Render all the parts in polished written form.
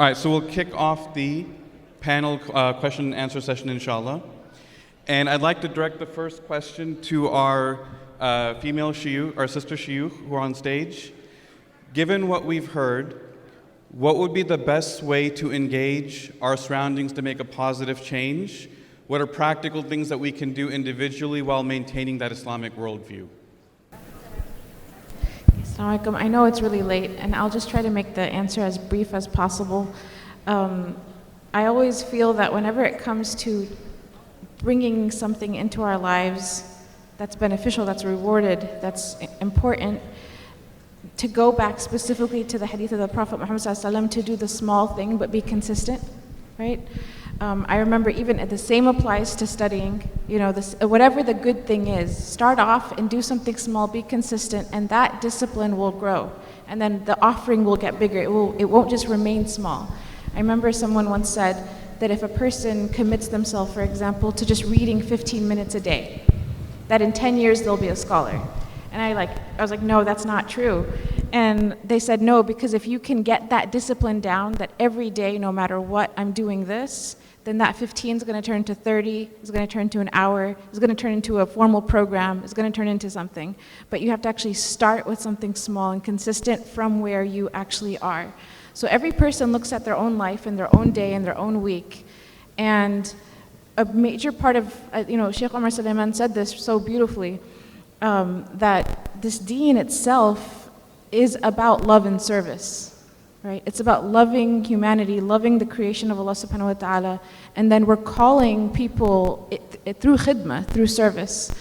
All right, so we'll kick off the panel question and answer session, inshallah. And I'd like to direct the first question to our female shuyukh, our sister shuyukh who are on stage. Given what we've heard, what would be the best way to engage our surroundings to make a positive change? What are practical things that we can do individually while maintaining that Islamic worldview? Assalamu alaikum. I know it's really late, and I'll just try to make the answer as brief as possible. I always feel that whenever it comes to bringing something into our lives that's beneficial, that's rewarded, that's important, to go back specifically to the hadith of the Prophet Muhammad ﷺ to do the small thing but be consistent, right? I remember even the same applies to studying. You know, whatever the good thing is, start off and do something small, be consistent, and that discipline will grow. And then the offering will get bigger. It won't just remain small. I remember someone once said that if a person commits themselves, for example, to just reading 15 minutes a day, that in 10 years they'll be a scholar. And I was like, no, that's not true. And they said, no, because if you can get that discipline down, that every day, no matter what, I'm doing this, then that 15 is going to turn to 30, it's going to turn to an hour, it's going to turn into a formal program, it's going to turn into something. But you have to actually start with something small and consistent from where you actually are. So every person looks at their own life and their own day and their own week. And a major part of, Sheikh Omar Suleiman said this so beautifully, that this deen itself is about love and service, right? It's about loving humanity, loving the creation of Allah subhanahu wa ta'ala, and then we're calling people through khidmah, through service.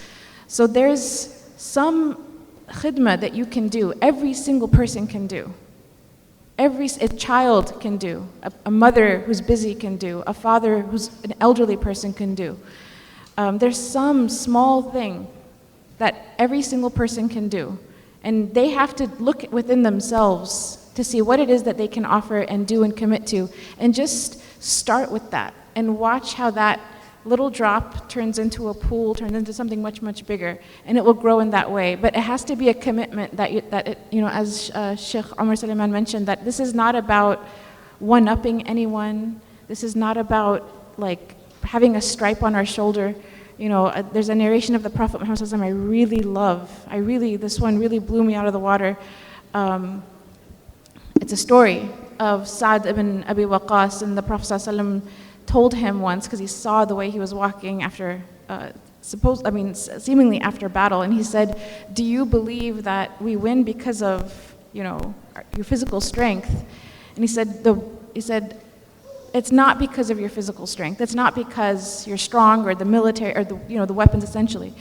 So there's some khidmah that you can do, every single person can do. A child can do, a mother who's busy can do, a father who's an elderly person can do. There's some small thing that every single person can do. And they have to look within themselves to see what it is that they can offer and do and commit to. And just start with that and watch how that little drop turns into a pool, turns into something much, much bigger. And it will grow in that way. But it has to be a commitment as Sheikh Omar Suleiman mentioned, that this is not about one-upping anyone. This is not about having a stripe on our shoulder. There's a narration of the Prophet Muhammad ﷺ I really love. This one really blew me out of the water. It's a story of Sa'd ibn Abi Waqqas, and the Prophet ﷺ told him once, because he saw the way he was walking after, seemingly after battle, and he said, do you believe that we win because of, your physical strength? And he said, it's not because of your physical strength. It's not because you're strong or the military or the weapons essentially.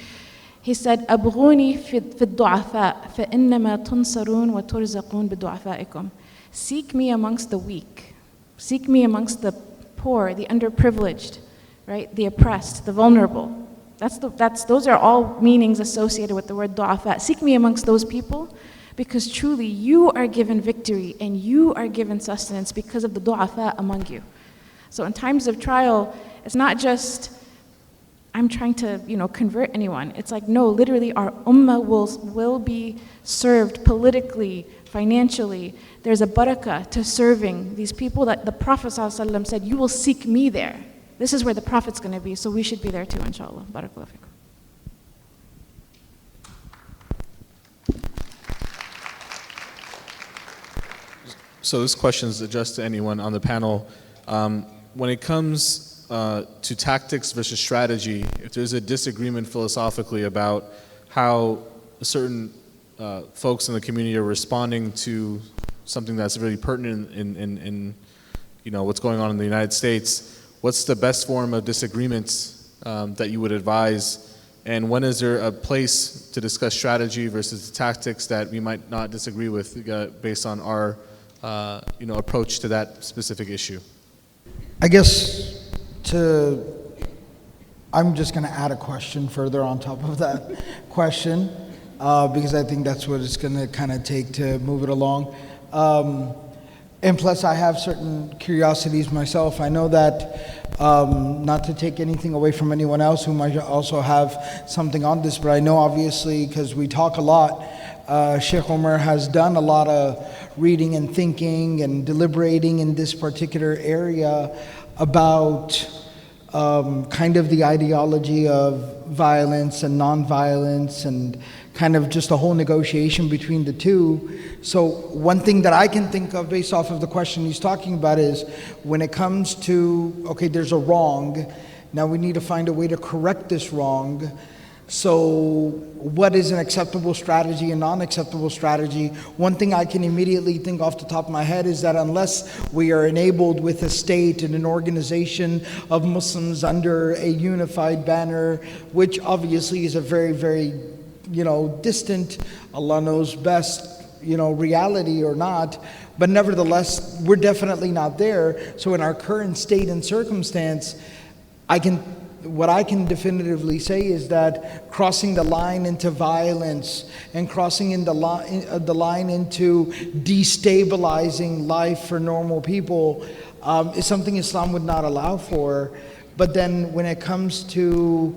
He said, "Abghuni fi ad-du'afa fa innama tunsarun wa turzaqun bi-du'afaikum." Seek me amongst the weak. Seek me amongst the poor, the underprivileged, right? The oppressed, the vulnerable. Those are all meanings associated with the word du'afa. Seek me amongst those people, because truly you are given victory and you are given sustenance because of the du'afa among you. So in times of trial, it's not just, I'm trying to, convert anyone. It's like, no, literally our ummah will be served politically, financially. There's a barakah to serving these people that the Prophet ﷺ said, you will seek me there. This is where the Prophet's going to be, so we should be there too, inshallah. Barakallahu fikum. So this question is addressed to anyone on the panel. When it comes to tactics versus strategy, if there's a disagreement philosophically about how certain folks in the community are responding to something that's really pertinent in what's going on in the United States, what's the best form of disagreements that you would advise? And when is there a place to discuss strategy versus tactics that we might not disagree with based on our approach to that specific issue? I guess I'm just going to add a question further on top of that question, because I think that's what it's going to kind of take to move it along. And plus I have certain curiosities myself. I know that, not to take anything away from anyone else who might also have something on this, but I know obviously, because we talk a lot, Sheikh Omar has done a lot of reading and thinking and deliberating in this particular area about kind of the ideology of violence and nonviolence and kind of just a whole negotiation between the two. So one thing that I can think of based off of the question he's talking about is when it comes to, okay, there's a wrong, now we need to find a way to correct this wrong. So what is an acceptable strategy and non-acceptable strategy? One thing I can immediately think off the top of my head is that unless we are enabled with a state and an organization of Muslims under a unified banner, which obviously is a very, very, distant, Allah knows best, reality or not, but nevertheless, we're definitely not there. So in our current state and circumstance, what I can definitively say is that crossing the line into violence and crossing in the line into destabilizing life for normal people is something Islam would not allow for. But then when it comes to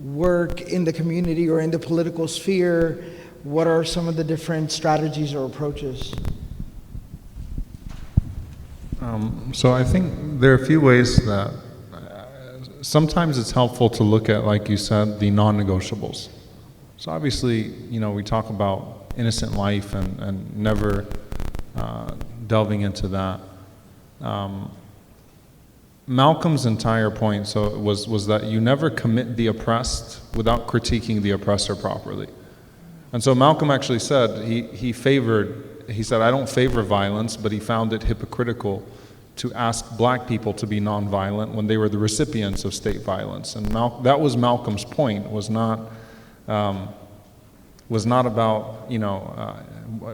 work in the community or in the political sphere, what are some of the different strategies or approaches? So I think there are a few ways that sometimes it's helpful to look at, like you said, the non-negotiables. So obviously, we talk about innocent life and never delving into that. Malcolm's entire point was that you never commit the oppressed without critiquing the oppressor properly. And so Malcolm actually said, he said, I don't favor violence, but he found it hypocritical to ask black people to be nonviolent when they were the recipients of state violence. And that was Malcolm's point, was not about,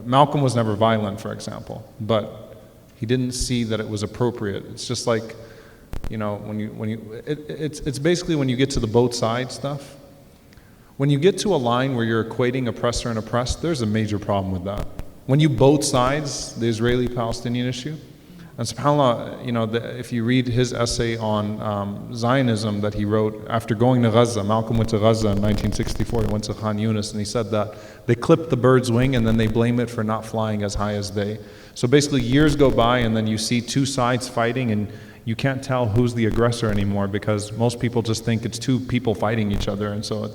Malcolm was never violent, for example, but he didn't see that it was appropriate. It's just like, it's basically when you get to the both sides stuff. When you get to a line where you're equating oppressor and oppressed, there's a major problem with that. When you both sides, the Israeli-Palestinian issue, and subhanAllah, if you read his essay on Zionism that he wrote after going to Gaza, Malcolm went to Gaza in 1964, he went to Khan Yunis, and he said that they clipped the bird's wing and then they blame it for not flying as high as they. So basically years go by and then you see two sides fighting and you can't tell who's the aggressor anymore because most people just think it's two people fighting each other, and so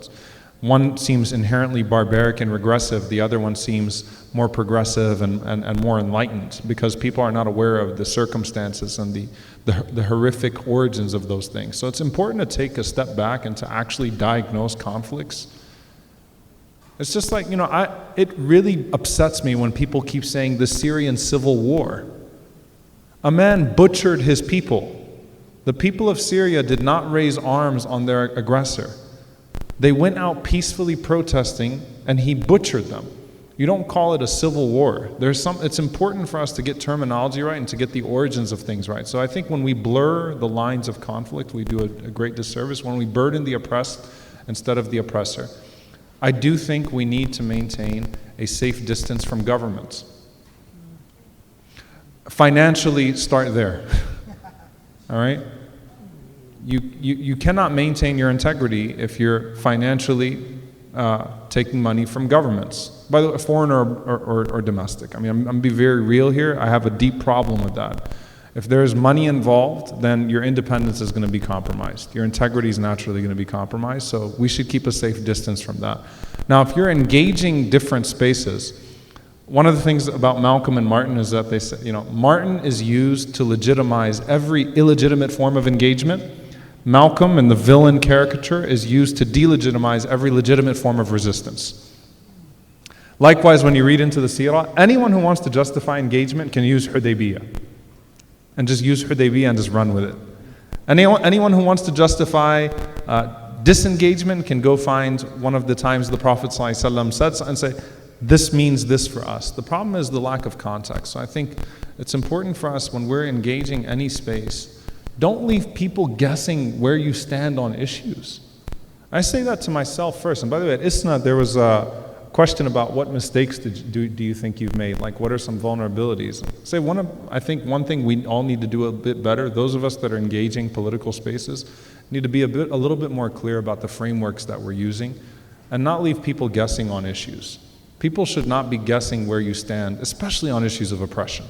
one seems inherently barbaric and regressive, the other one seems more progressive and more enlightened because people are not aware of the circumstances and the horrific origins of those things. So it's important to take a step back and to actually diagnose conflicts. It's just like, it really upsets me when people keep saying the Syrian civil war. A man butchered his people. The people of Syria did not raise arms on their aggressor. They went out peacefully protesting and he butchered them. You don't call it a civil war. It's important for us to get terminology right and to get the origins of things right. So I think when we blur the lines of conflict, we do a great disservice. When we burden the oppressed instead of the oppressor. I do think we need to maintain a safe distance from governments. Financially, start there. All right? You cannot maintain your integrity if you're financially taking money from governments, by the way, foreign or domestic. I mean, I'm going to be very real here. I have a deep problem with that. If there's money involved, then your independence is going to be compromised. Your integrity is naturally going to be compromised, so we should keep a safe distance from that. Now, if you're engaging different spaces, one of the things about Malcolm and Martin is that they say, Martin is used to legitimize every illegitimate form of engagement. Malcolm and the villain caricature is used to delegitimize every legitimate form of resistance. Likewise, when you read into the seerah, anyone who wants to justify engagement can use Hudaybiyah. And just use Hudaybiyah and just run with it. Anyone who wants to justify disengagement can go find one of the times the Prophet ﷺ said and say, this means this for us. The problem is the lack of context. So I think it's important for us when we're engaging any space, don't leave people guessing where you stand on issues. I say that to myself first. And by the way, at ISNA, there was a question about what mistakes do you think you've made? Like, what are some vulnerabilities? I think one thing we all need to do a bit better, those of us that are engaging political spaces, need to be a little bit more clear about the frameworks that we're using and not leave people guessing on issues. People should not be guessing where you stand, especially on issues of oppression.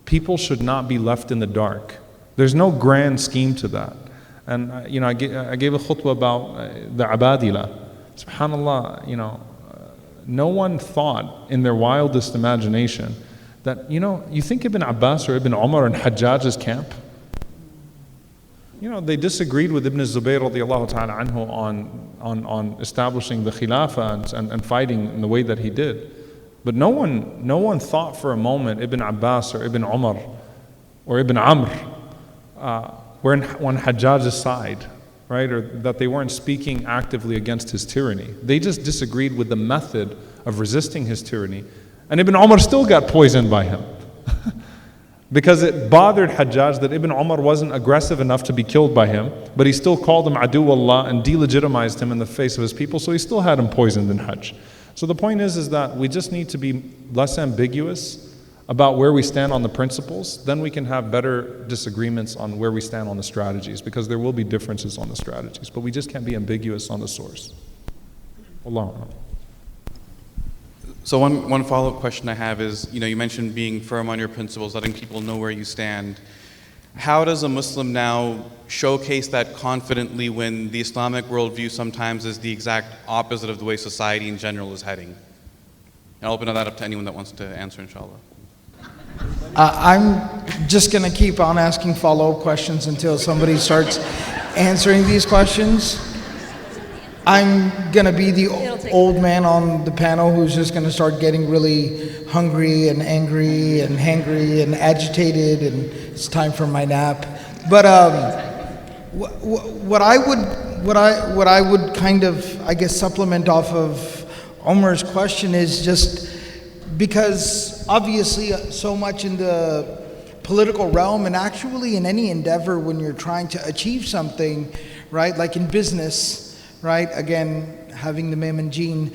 People should not be left in the dark. There's no grand scheme to that. And I gave a khutbah about the Abadila. SubhanAllah, no one thought in their wildest imagination that, you think Ibn Abbas or Ibn Umar in Hajjaj's camp? They disagreed with Ibn Zubayr radiallahu ta'ala anhu on establishing the Khilafah and fighting in the way that he did. But no one thought for a moment Ibn Abbas or Ibn Umar or Ibn Amr were on Hajjaj's side, right? Or that they weren't speaking actively against his tyranny. They just disagreed with the method of resisting his tyranny. And Ibn Umar still got poisoned by him. Because it bothered Hajjaj that Ibn Umar wasn't aggressive enough to be killed by him, but he still called him Adu Allah and delegitimized him in the face of his people, so he still had him poisoned in Hajj. So the point is that we just need to be less ambiguous about where we stand on the principles. Then we can have better disagreements on where we stand on the strategies, because there will be differences on the strategies, but we just can't be ambiguous on the source. Allah. So one follow-up question I have is, you mentioned being firm on your principles, letting people know where you stand. How does a Muslim now showcase that confidently when the Islamic worldview sometimes is the exact opposite of the way society in general is heading? And I'll open that up to anyone that wants to answer, inshallah. I'm just going to keep on asking follow-up questions until somebody starts answering these questions. I'm going to be the old man on the panel who's just going to start getting really hungry and angry and hangry and agitated, and it's time for my nap. But what I would kind of, I guess, supplement off of Omar's question is just because obviously so much in the political realm, and actually in any endeavor when you're trying to achieve something, right, like in business, right? Again, having the mem and gene.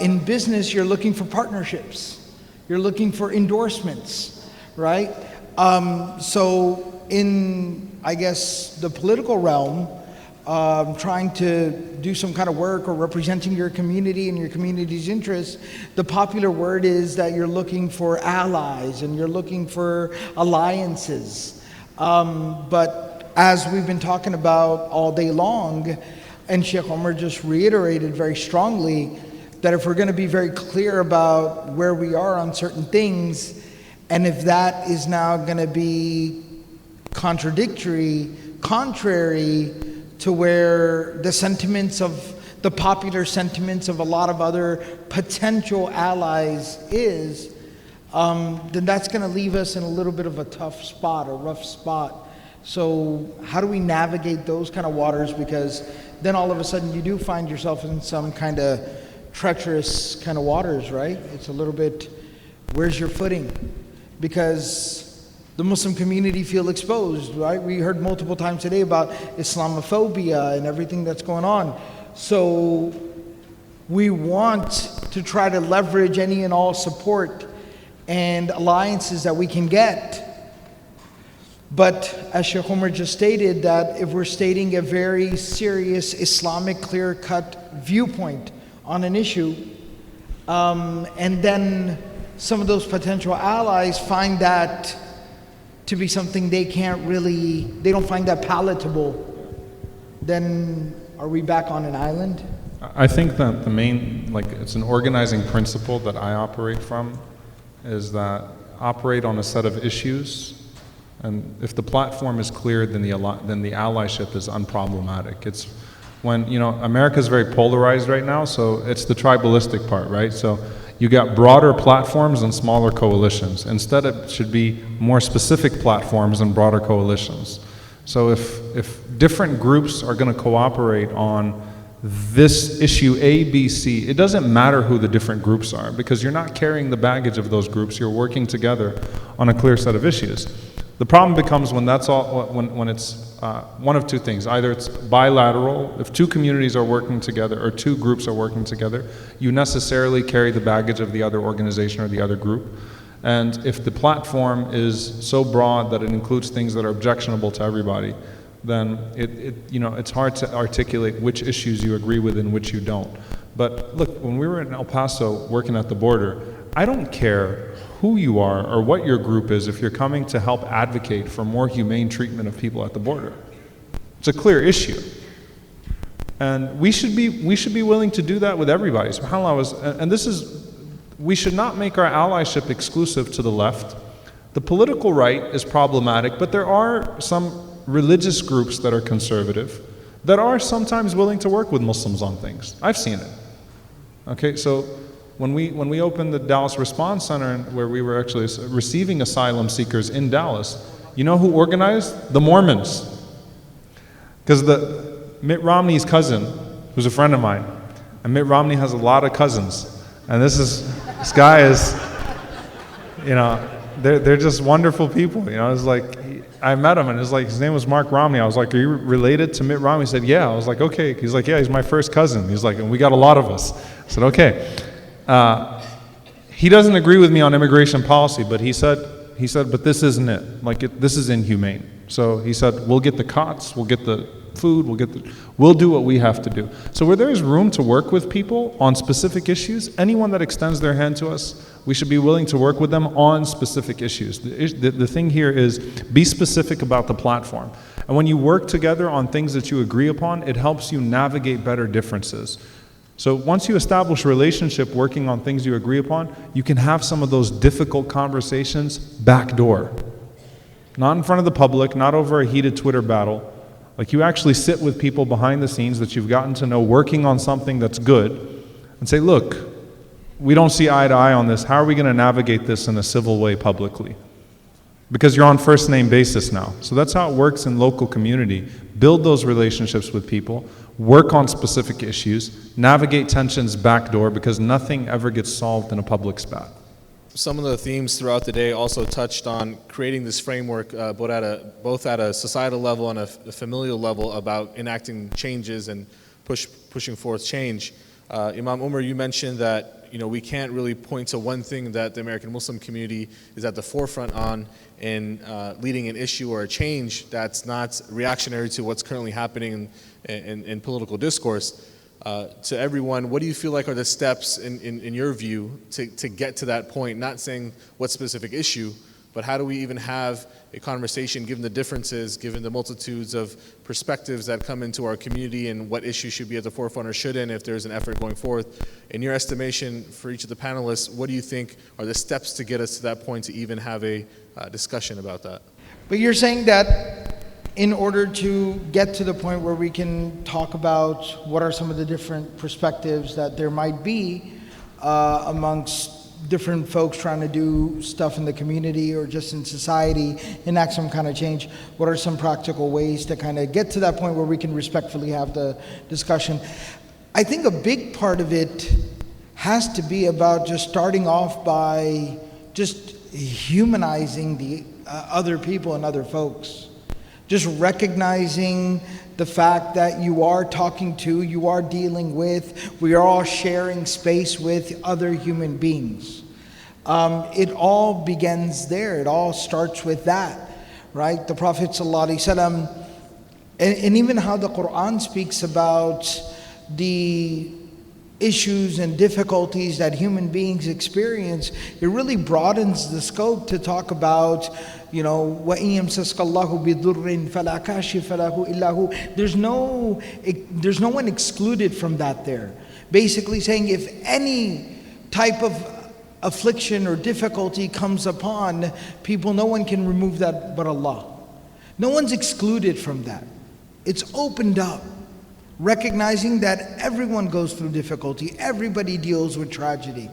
In business, you're looking for partnerships. You're looking for endorsements, right? So in, I guess, the political realm, trying to do some kind of work or representing your community and your community's interests, the popular word is that you're looking for allies and you're looking for alliances. But as we've been talking about all day long, and Sheikh Omar just reiterated very strongly that if we're going to be very clear about where we are on certain things, and if that is now going to be contrary to where the sentiments of the popular sentiments of a lot of other potential allies is, then that's going to leave us in a little bit of a tough spot, a rough spot. So how do we navigate those kind of waters? Because then all of a sudden you do find yourself in some kind of treacherous kind of waters, right? It's a little bit, where's your footing? Because the Muslim community feel exposed, right? We heard multiple times today about Islamophobia and everything that's going on. So we want to try to leverage any and all support and alliances that we can get. But as Sheikh Omar just stated, that if we're stating a very serious Islamic clear-cut viewpoint on an issue, and then some of those potential allies find that to be something they don't find that palatable, then are we back on an island? I think that the main, it's an organizing principle that I operate from, is that operate on a set of issues. And if the platform is clear, then the allyship is unproblematic. It's when, America's very polarized right now, so it's the tribalistic part, right? So you got broader platforms and smaller coalitions. Instead, it should be more specific platforms and broader coalitions. So if different groups are going to cooperate on this issue A, B, C, it doesn't matter who the different groups are, because you're not carrying the baggage of those groups, you're working together on a clear set of issues. The problem becomes when that's all, when it's one of two things. Either it's bilateral, if two communities are working together or two groups are working together, you necessarily carry the baggage of the other organization or the other group. And if the platform is so broad that it includes things that are objectionable to everybody, then it's hard to articulate which issues you agree with and which you don't. But look, when we were in El Paso working at the border, I don't care who you are or what your group is if you're coming to help advocate for more humane treatment of people at the border. It's a clear issue. And we should be willing to do that with everybody. SubhanAllah, we should not make our allyship exclusive to the left. The political right is problematic, but there are some religious groups that are conservative that are sometimes willing to work with Muslims on things. I've seen it. Okay, so when we opened the Dallas Response Center, where we were actually receiving asylum seekers in Dallas, you know who organized? The Mormons. Because Mitt Romney's cousin, who's a friend of mine, and Mitt Romney has a lot of cousins, and this guy is, they're just wonderful people. It's like, I met him, and it's like, his name was Mark Romney. I was like, are you related to Mitt Romney? He said, yeah. I was like, okay. He's like, yeah, he's my first cousin. He's like, and we got a lot of us. I said, okay. He doesn't agree with me on immigration policy, but he said, but this isn't it. Like, this is inhumane. So he said, we'll get the cots, we'll get the food, we'll do what we have to do. So where there is room to work with people on specific issues, anyone that extends their hand to us, we should be willing to work with them on specific issues. The thing here is, be specific about the platform. And when you work together on things that you agree upon, it helps you navigate better differences. So once you establish a relationship working on things you agree upon, you can have some of those difficult conversations backdoor. Not in front of the public, not over a heated Twitter battle. Like, you actually sit with people behind the scenes that you've gotten to know working on something that's good and say, look, we don't see eye to eye on this. How are we going to navigate this in a civil way publicly? Because you're on first name basis now. So that's how it works in local community. Build those relationships with people, work on specific issues, navigate tensions backdoor, because nothing ever gets solved in a public spat. Some of the themes throughout the day also touched on creating this framework both at a societal level and a familial level about enacting changes and pushing forth change. Imam Umar, you mentioned that we can't really point to one thing that the American Muslim community is at the forefront on in leading an issue or a change that's not reactionary to what's currently happening in political discourse. To everyone, what do you feel like are the steps in your view to get to that point? Not saying what specific issue, but how do we even have a conversation given the differences, given the multitudes of perspectives that come into our community, and what issues should be at the forefront or shouldn't if there's an effort going forth? In your estimation, for each of the panelists, what do you think are the steps to get us to that point to even have a discussion about that? But you're saying that in order to get to the point where we can talk about what are some of the different perspectives that there might be amongst different folks trying to do stuff in the community or just in society, enact some kind of change, what are some practical ways to kind of get to that point where we can respectfully have the discussion? I think a big part of it has to be about just starting off by just humanizing the other people and other folks. Just recognizing the fact that you are talking to, you are dealing with, we are all sharing space with other human beings. It all begins there. It all starts with that, right? The Prophet ﷺ, and even how the Quran speaks about the issues and difficulties that human beings experience, it really broadens the scope to talk about, وَإِن يَمْسَسْكَ اللَّهُ بِضُرٍّ فَلَا كَاشِفَ لَهُ إِلَّا هُ. There's no one excluded from that there. Basically saying, if any type of affliction or difficulty comes upon people, no one can remove that but Allah. No one's excluded from that. It's opened up. Recognizing that everyone goes through difficulty, everybody deals with tragedy.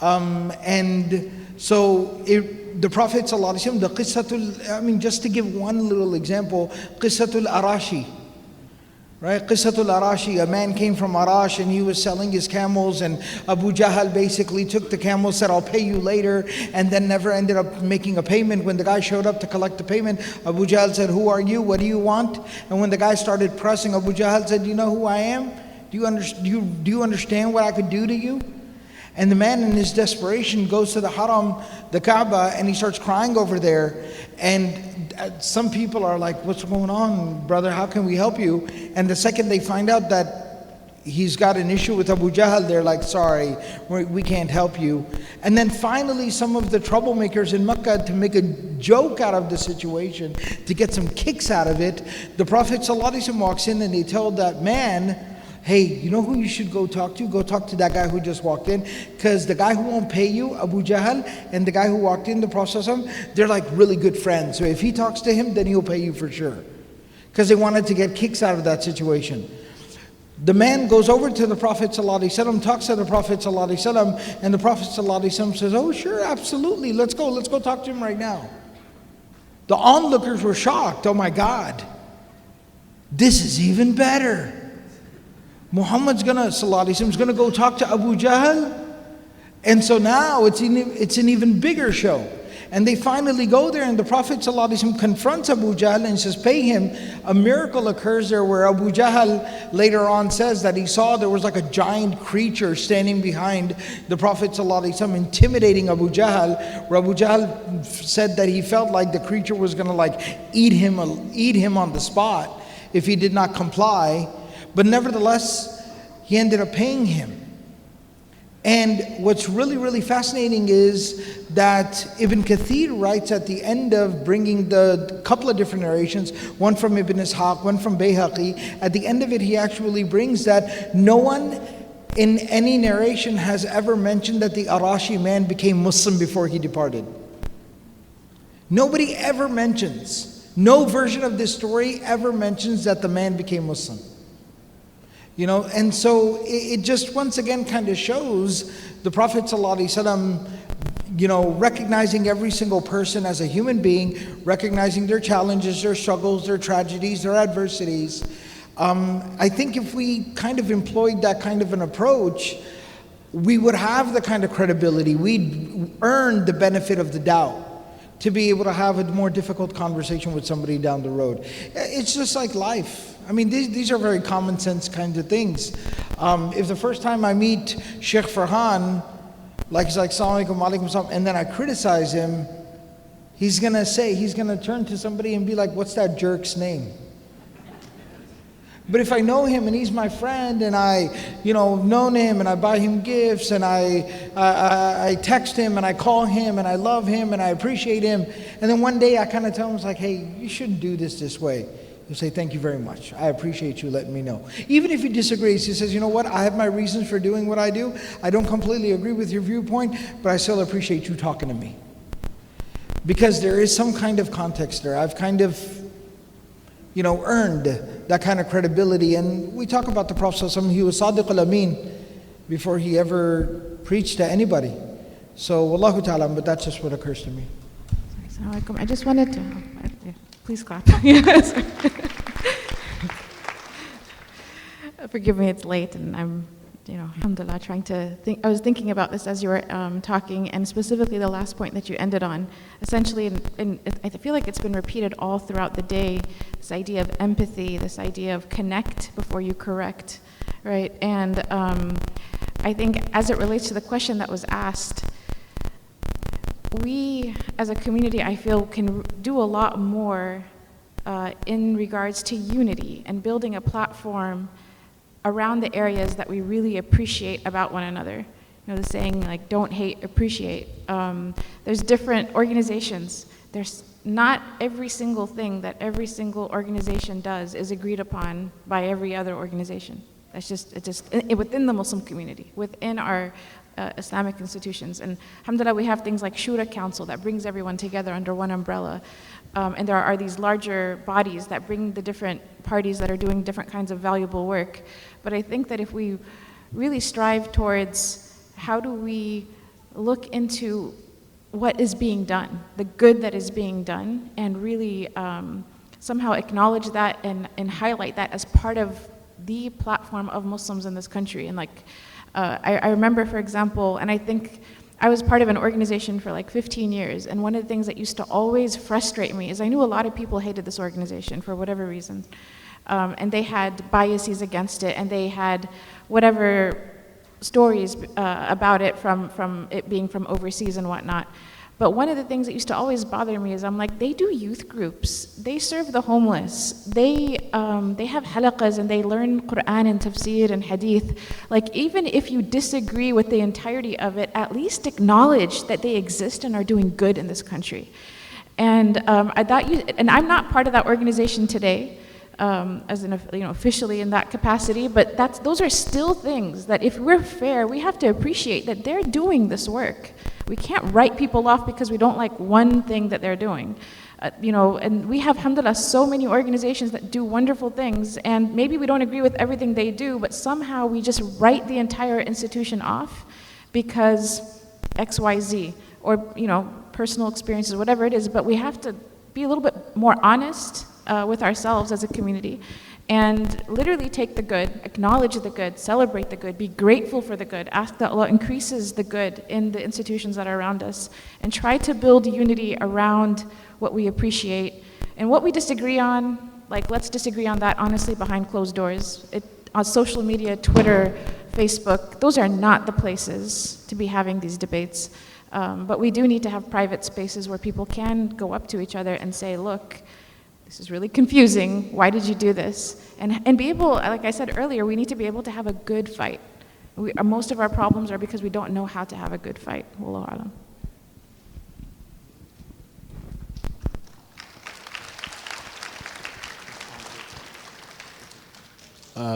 And so the Prophet ﷺ, just to give one little example, Qissatul Arashi. Right? Qissatul Arashi, a man came from Arash and he was selling his camels, and Abu Jahl basically took the camels, said, I'll pay you later, and then never ended up making a payment. When the guy showed up to collect the payment, Abu Jahl said, who are you? What do you want? And when the guy started pressing, Abu Jahl said, do you know who I am? Do you understand what I could do to you? And the man in his desperation goes to the Haram, the Kaaba, and he starts crying over there. And some people are like, what's going on, brother? How can we help you? And the second they find out that he's got an issue with Abu Jahl, they're like, sorry, we can't help you. And then finally, some of the troublemakers in Mecca, to make a joke out of the situation, to get some kicks out of it, the Prophet ﷺ walks in and they tell that man, hey, you know who you should go talk to? Go talk to that guy who just walked in, because the guy who won't pay you, Abu Jahl, and the guy who walked in, the Prophet ﷺ, they're like really good friends. So if he talks to him, then he'll pay you for sure. Because they wanted to get kicks out of that situation. The man goes over to the Prophet ﷺ, talks to the Prophet ﷺ, and the Prophet ﷺ says, oh sure, absolutely, let's go talk to him right now. The onlookers were shocked. Oh my God, this is even better. Muhammad's gonna go talk to Abu Jahl, and so now it's an even bigger show. And they finally go there, and the Prophet ﷺ confronts Abu Jahl and says, pay him. A miracle occurs there where Abu Jahl later on says that he saw there was like a giant creature standing behind the Prophet ﷺ, intimidating Abu Jahl, where Abu Jahl said that he felt like the creature was going to like eat him on the spot if he did not comply. But nevertheless, he ended up paying him. And what's really, really fascinating is that Ibn Kathir writes at the end of bringing the couple of different narrations, one from Ibn Ishaq, one from Bayhaqi. At the end of it, he actually brings that no one in any narration has ever mentioned that the Arashi man became Muslim before he departed. Nobody ever mentions, no version of this story ever mentions that the man became Muslim. You know, and so it just once again kind of shows the Prophet ﷺ, you know, recognizing every single person as a human being, recognizing their challenges, their struggles, their tragedies, their adversities. I think if we kind of employed that kind of an approach, we would have the kind of credibility, we'd earn the benefit of the doubt to be able to have a more difficult conversation with somebody down the road. It's just like life. I mean, these are very common sense kinds of things. If the first time I meet Sheikh Farhan, like he's like, Assalamu alaikum, wa alaikum salam, and then I criticize him, he's gonna turn to somebody and be like, what's that jerk's name? But if I know him and he's my friend and I, known him and I buy him gifts and I text him and I call him and I love him and I appreciate him, and then one day I kind of tell him, it's like, hey, you shouldn't do this way. He'll say, thank you very much. I appreciate you letting me know. Even if he disagrees, he says, you know what? I have my reasons for doing what I do. I don't completely agree with your viewpoint, but I still appreciate you talking to me. Because there is some kind of context there. I've kind of, earned that kind of credibility. And we talk about the Prophet ﷺ, he was Sadiq al-Amin before he ever preached to anybody. So, Wallahu ta'ala, but that's just what occurs to me. Assalamu alaikum. I just wanted to, please clap. Yes. Forgive me, it's late, and I'm, alhamdulillah, trying to think. I was thinking about this as you were talking, and specifically the last point that you ended on. Essentially, and I feel like it's been repeated all throughout the day, this idea of empathy, this idea of connect before you correct, right? And I think as it relates to the question that was asked, we as a community, I feel, can do a lot more in regards to unity and building a platform around the areas that we really appreciate about one another. The saying, like, don't hate, appreciate. There's different organizations. There's not every single thing that every single organization does is agreed upon by every other organization. Within the Muslim community, within our Islamic institutions. And alhamdulillah, we have things like Shura Council that brings everyone together under one umbrella. And there are these larger bodies that bring the different parties that are doing different kinds of valuable work. But I think that if we really strive towards how do we look into what is being done, the good that is being done, and really somehow acknowledge that and highlight that as part of the platform of Muslims in this country. And I remember, for example, and I think I was part of an organization for like 15 years, and one of the things that used to always frustrate me is I knew a lot of people hated this organization for whatever reason, and they had biases against it, and they had whatever stories about it from it being from overseas and whatnot. But one of the things that used to always bother me is I'm like, they do youth groups, they serve the homeless, they have halaqas and they learn Quran and tafsir and hadith. Like, even if you disagree with the entirety of it, at least acknowledge that they exist and are doing good in this country. And and I'm not part of that organization today, as an, officially in that capacity, but those are still things that if we're fair, we have to appreciate that they're doing this work. We can't write people off because we don't like one thing that they're doing. And we have, alhamdulillah, so many organizations that do wonderful things, and maybe we don't agree with everything they do, but somehow we just write the entire institution off because XYZ, or, personal experiences, whatever it is, but we have to be a little bit more honest with ourselves as a community, and literally take the good, acknowledge the good, celebrate the good, be grateful for the good, ask that Allah increases the good in the institutions that are around us, and try to build unity around what we appreciate. And what we disagree on, like, let's disagree on that honestly behind closed doors. On social media, Twitter, Facebook, those are not the places to be having these debates. But we do need to have private spaces where people can go up to each other and say, look, this is really confusing. Why did you do this? And be able, like I said earlier, we need to be able to have a good fight. Most of our problems are because we don't know how to have a good fight. Wallahu alam.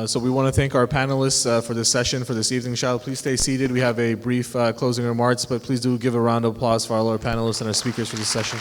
So we want to thank our panelists for this session, for this evening, inshallah. Please stay seated. We have a brief closing remarks, but please do give a round of applause for all our panelists and our speakers for this session.